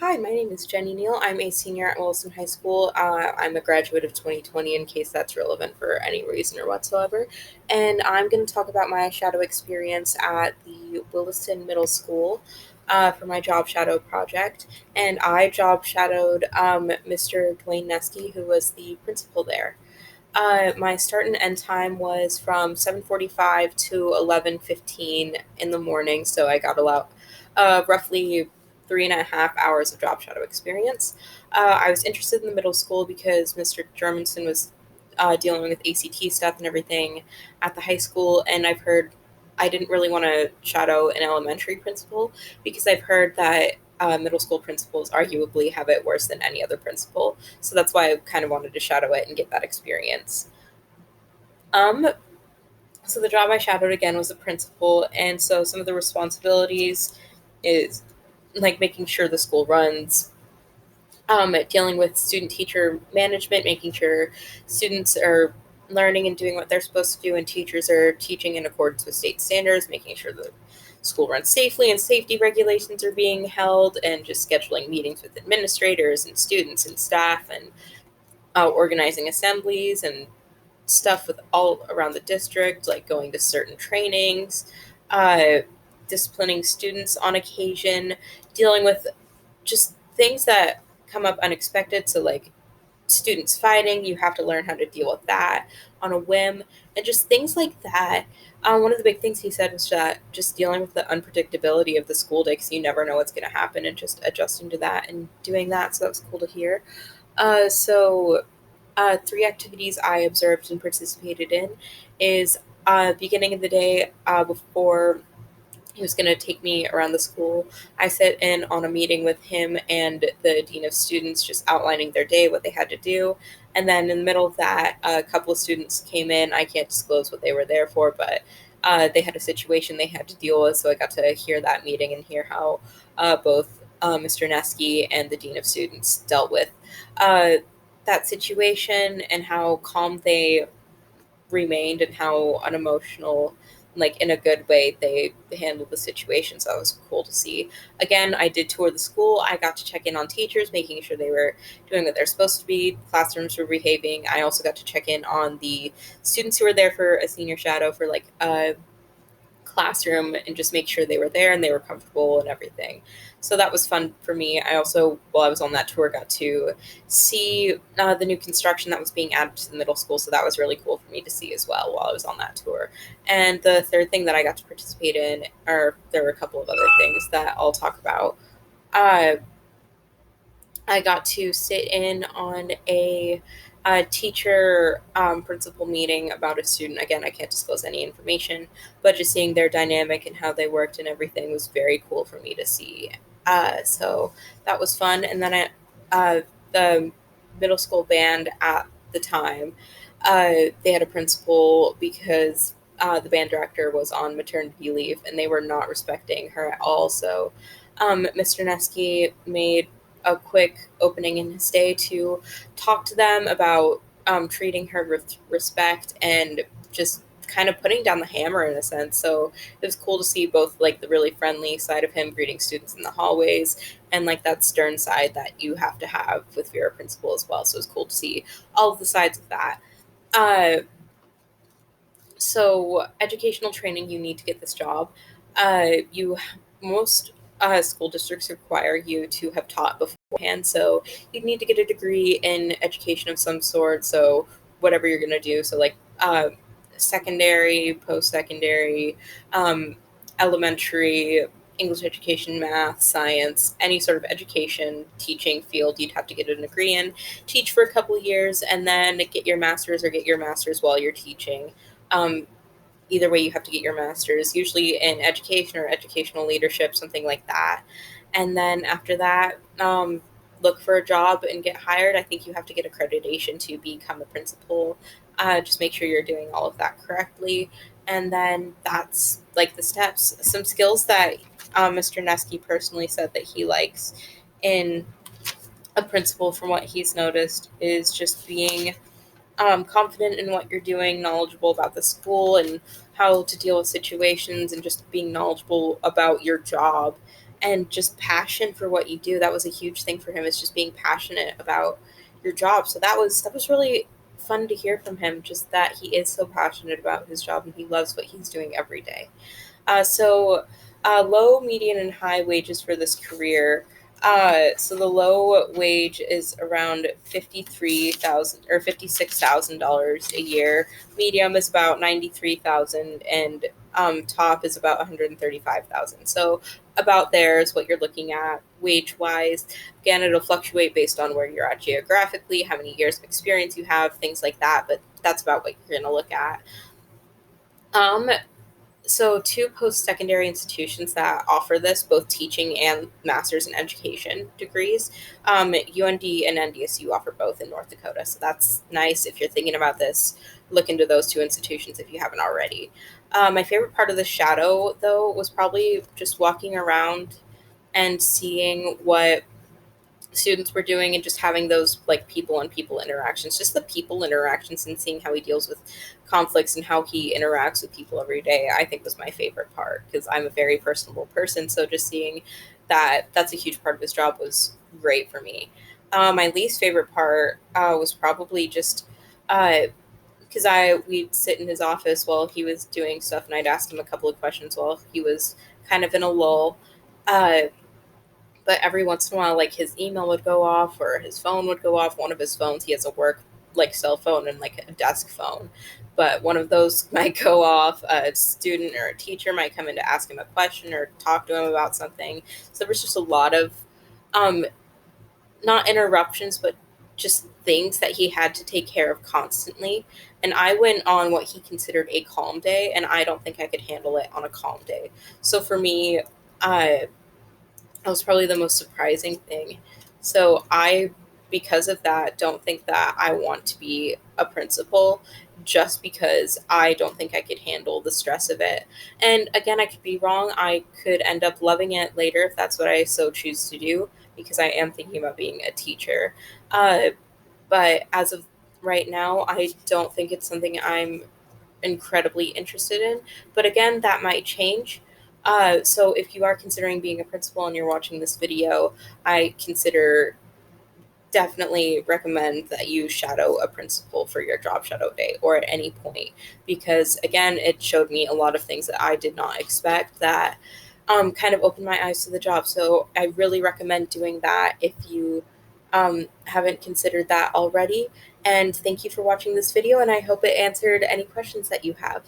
Hi, my name is Jenny Neal. I'm a senior at Wilson High School. I'm a graduate of 2020, in case that's relevant for any reason or whatsoever. And I'm going to talk about my shadow experience at the Williston Middle School for my job shadow project. And I job shadowed Mr. Dwayne Nesky, who was the principal there. My start and end time was from 7:45 to 11:15 in the morning, so I got about roughly 3.5 hours of job shadow experience. I was interested in the middle school because Mr. Germanson was dealing with ACT stuff and everything at the high school, and I didn't really want to shadow an elementary principal because I've heard that middle school principals arguably have it worse than any other principal. So that's why I kind of wanted to shadow it and get that experience. Um, so the job I shadowed again was a principal, and so some of the responsibilities is like making sure the school runs, dealing with student teacher management, making sure students are learning and doing what they're supposed to do, and teachers are teaching in accordance with state standards, making sure the school runs safely and safety regulations are being held, and just scheduling meetings with administrators and students and staff, and organizing assemblies and stuff with all around the district, like going to certain trainings, uh, disciplining students on occasion, dealing with just things that come up unexpected. So, like students fighting, you have to learn how to deal with that on a whim, and just things like that. One of the big things he said was that just dealing with the unpredictability of the school day, because you never know what's going to happen, and just adjusting to that and doing that. So that was cool to hear. Three activities I observed and participated in is beginning of the day before he was going to take me around the school. I sat in on a meeting with him and the dean of students, just outlining their day, what they had to do. And then in the middle of that, a couple of students came in. I can't disclose what they were there for, but they had a situation they had to deal with. So I got to hear that meeting and hear how both Mr. Nesky and the dean of students dealt with uh, that situation, and how calm they remained and how unemotional, like in a good way, they handled the situation. So that was cool to see. Again, I did tour the school. I got to check in on teachers, making sure they were doing what they're supposed to be, classrooms were behaving. I also got to check in on the students who were there for a senior shadow for like a classroom, and just make sure they were there and they were comfortable and everything. So that was fun for me. I also, while I was on that tour, got to see the new construction that was being added to the middle school. So that was really cool for me to see as well while I was on that tour. And the third thing that I got to participate in, or there were a couple of other things that I'll talk about. Uh, I got to sit in on a teacher principal meeting about a student. Again, I can't disclose any information, but just seeing their dynamic and how they worked and everything was very cool for me to see. So that was fun. And then the middle school band at the time, they had a principal because the band director was on maternity leave and they were not respecting her at all. So Mr. Nesky made a quick opening in his day to talk to them about treating her with respect and just kind of putting down the hammer in a sense. So it was cool to see both like the really friendly side of him greeting students in the hallways, and like that stern side that you have to have with your principal as well. So it was cool to see all of the sides of that. Uh, so educational training you need to get this job. You most school districts require you to have taught beforehand, so you need to get a degree in education of some sort. So whatever you're going to do, so like secondary, post-secondary, elementary, English education, math, science, any sort of education teaching field, you'd have to get a degree in, teach for a couple of years, and then get your master's, or get your master's while you're teaching. um, Either way, you have to get your master's, usually in education or educational leadership, something like that. And then after that, look for a job and get hired. I think you have to get accreditation to become a principal. Just make sure you're doing all of that correctly. And then that's like the steps. Some skills that Mr. Nesky personally said that he likes in a principal, from what he's noticed, is just being confident in what you're doing, knowledgeable about the school and how to deal with situations, and just being knowledgeable about your job. and just passion for what you do. That was a huge thing for him, is just being passionate about your job. So that was really fun to hear from him, just that he is so passionate about his job and he loves what he's doing every day. Low, median, and high wages for this career. So the low wage is around 53,000 or $56,000 a year. Medium is about 93,000, and top is about 135,000. So about there is what you're looking at wage wise. Again, it'll fluctuate based on where you're at geographically, how many years of experience you have, things like that. But that's about what you're going to look at. Um, so, two post secondary institutions that offer this, both teaching and master's in education degrees, UND and NDSU offer both in North Dakota. So, that's nice. If you're thinking about this, look into those two institutions if you haven't already. My favorite part of the shadow, though, was probably just walking around and seeing what students were doing and just having those like people on people interactions, just the people interactions, and seeing how he deals with conflicts and how he interacts with people every day, I think was my favorite part, because I'm a very personable person. So just seeing that that's a huge part of his job was great for me. My least favorite part was probably just because we'd sit in his office while he was doing stuff, and I'd ask him a couple of questions while he was kind of in a lull. uh, but every once in a while, like, his email would go off or his phone would go off. One of his phones, he has a work like cell phone and like a desk phone, but one of those might go off. A student or a teacher might come in to ask him a question or talk to him about something. So there was just a lot of um not interruptions, but just things that he had to take care of constantly. And I went on what he considered a calm day, and I don't think I could handle it on a calm day. So for me, that was probably the most surprising thing. So because of that, don't think that I want to be a principal, just because I don't think I could handle the stress of it. And again, I could be wrong. I could end up loving it later if that's what I so choose to do, because I am thinking about being a teacher. Uh, but as of right now, I don't think it's something I'm incredibly interested in. But again, that might change. So if you are considering being a principal and you're watching this video, I consider definitely recommend that you shadow a principal for your job shadow day or at any point, because again, it showed me a lot of things that I did not expect that kind of opened my eyes to the job. So I really recommend doing that if you haven't considered that already. And thank you for watching this video, and I hope it answered any questions that you have.